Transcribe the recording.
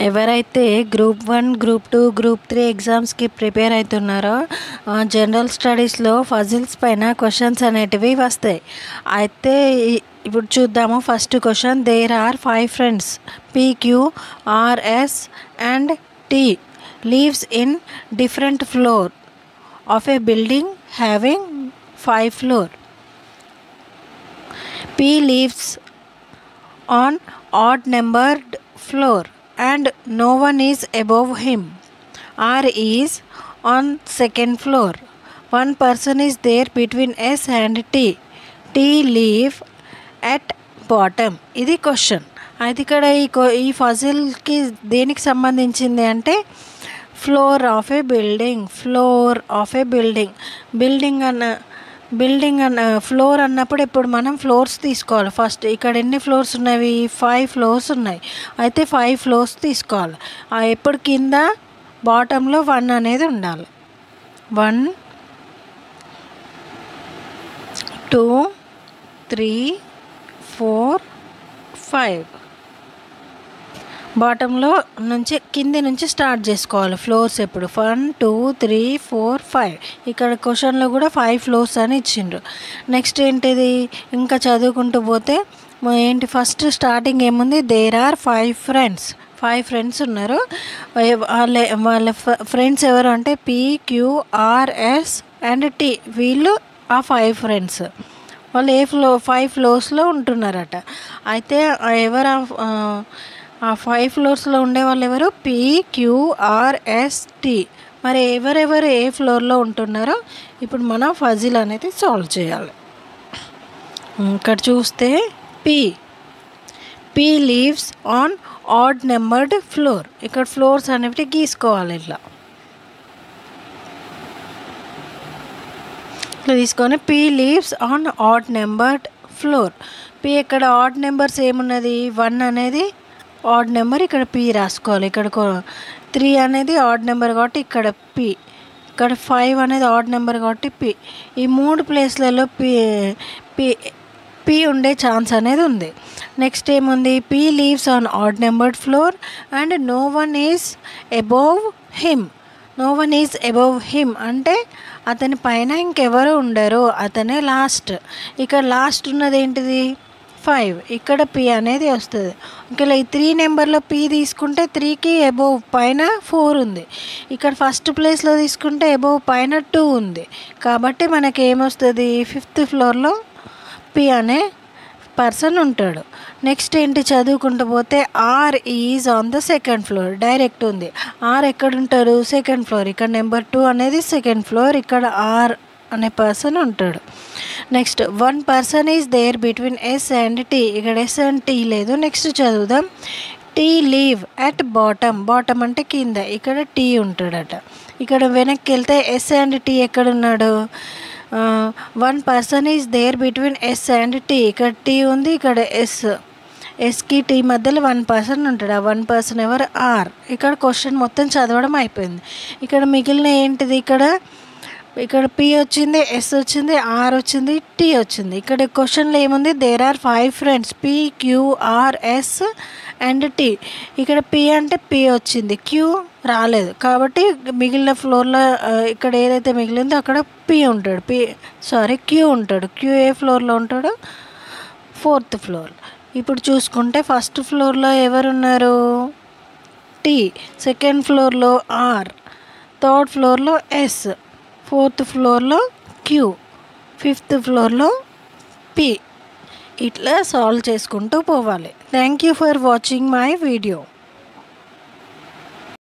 ఎవరైతే group 1, group 2, group 3 ఎగ్జామ్స్కి prepare అవుతున్నారో జనరల్ స్టడీస్లో ఫజిల్స్ పైన క్వశ్చన్స్ అనేటివి వస్తాయి. అయితే ఇప్పుడు చూద్దాము. First question, there are 5 friends PQRS and T lives in different floor of a building having 5 floor. P lives on odd numbered floor and no one is above him. R is on second floor. One person is there between S and T. T live at bottom. ఇది question. అది ఇక్కడ ఈ ఫజిల్కి దేనికి సంబంధించింది అంటే floor of A building అన్న floor అన్నప్పుడు ఇప్పుడు మనం ఫ్లోర్స్ తీసుకోవాలి. ఫస్ట్ ఇక్కడ ఎన్ని ఫ్లోర్స్ ఉన్నవి? 5 ఫ్లోర్స్ ఉన్నాయి. అయితే 5 ఫ్లోర్స్ తీసుకోవాలి. ఎప్పుడు కింద బాటంలో 1 అనేది ఉండాలి. 1 2 3 4 5 బాటంలో నుంచి కింది నుంచి స్టార్ట్ చేసుకోవాలి ఫ్లోర్స్. ఎప్పుడు 1 2 3 4 5. ఇక్కడ క్వశ్చన్లో కూడా 5 ఫ్లోర్స్ అని ఇచ్చిండ్రు. నెక్స్ట్ ఏంటిది? ఇంకా చదువుకుంటూ పోతే ఏంటి, ఫస్ట్ స్టార్టింగ్ ఏముంది? దేర్ ఆర్ 5 ఫ్రెండ్స్ ఉన్నారు. వాళ్ళ ఫ్రెండ్స్ ఎవరు అంటే PQRS అండ్ T. వీళ్ళు ఆ 5 ఫ్రెండ్స్. వాళ్ళు 5 ఫ్లోర్స్లో ఉంటున్నారట. అయితే ఎవరు ఆ 5 ఫ్లోర్స్లో ఉండే వాళ్ళు ఎవరు? PQRS T. మరి ఎవరెవరు ఏ ఫ్లోర్లో ఉంటున్నారో ఇప్పుడు మనం ఫజిల్ అనేది సాల్వ్ చేయాలి. ఇక్కడ చూస్తే P lives on odd numbered floor. ఇక్కడ ఫ్లోర్స్ అనేవి గీసుకోవాలి. ఇట్లా తీసుకొని P lives on odd numbered floor. P ఇక్కడ ఆడ్ నెంబర్స్ ఏమున్నది? 1 అనేది ఆడ్ నెంబర్, ఇక్కడ P రాసుకోవాలి. ఇక్కడ 3 అనేది ఆడ్ నెంబర్ కాబట్టి ఇక్కడ P. ఇక్కడ 5 అనేది ఆడ్ నెంబర్ కాబట్టి P. ఈ 3 ప్లేస్లలో P ఉండే ఛాన్స్ అనేది ఉంది. నెక్స్ట్ ఏముంది? P lives on odd numbered floor and no one is above him. అంటే అతని పైన ఇంకెవరు ఉండరు, అతనే లాస్ట్. ఇక్కడ లాస్ట్ ఉన్నది ఏంటిది? 5. ఇక్కడ P అనేది వస్తుంది. ఒకవేళ ఈ 3 నెంబర్లో P తీసుకుంటే 3కి అబోవ్ పైన 4 ఉంది. ఇక్కడ ఫస్ట్ ప్లేస్లో తీసుకుంటే అబోవ్ పైన 2 ఉంది. కాబట్టి మనకి ఏమొస్తుంది? 5th ఫ్లోర్లో P అనే పర్సన్ ఉంటాడు. నెక్స్ట్ ఏంటి చదువుకుంటూ పోతే R is on the second floor. Direct ఉంది. R ఎక్కడ ఉంటారు? Second floor. ఇక్కడ నెంబర్ 2 అనేది సెకండ్ ఫ్లోర్. ఇక్కడ R అనే పర్సన్ ఉంటాడు. Next 1 person is there between S and T. ఇక్కడ S అండ్ T లేదు. నెక్స్ట్ చదువుదాం. T లీవ్ అట్ బాటమ్ అంటే కింద. ఇక్కడ T ఉంటాడట. ఇక్కడ వెనక్కి వెళ్తే S అండ్ T ఎక్కడున్నాడు? 1 person is there between S and T. ఇక్కడ T ఉంది, ఇక్కడ ఎస్కి T మధ్యలో 1 పర్సన్ ఉంటాడు. ఆ 1 పర్సన్ ఎవరు? R. ఇక్కడ క్వశ్చన్ మొత్తం చదవడం అయిపోయింది. ఇక్కడ మిగిలిన ఏంటిది? ఇక్కడ P వచ్చింది, S వచ్చింది, R వచ్చింది, T వచ్చింది. ఇక్కడ క్వశ్చన్లో ఏముంది? There are 5 friends PQRS and T. ఇక్కడ P అంటే P వచ్చింది, Q రాలేదు. కాబట్టి మిగిలిన ఫ్లోర్లో ఇక్కడ ఏదైతే మిగిలిందో అక్కడ Q ఉంటాడు. Q ఏ ఫ్లోర్లో ఉంటాడు? 4th floor. ఇప్పుడు చూసుకుంటే ఫస్ట్ ఫ్లోర్లో ఎవరున్నారు? T. సెకండ్ ఫ్లోర్లో R. 3rd ఫ్లోర్లో S. 4th ఫ్లోర్లో Q. 5th ఫ్లోర్లో P. ఇట్లా సాల్వ్ చేసుకుంటూ పోవాలి. Thank you for watching my video.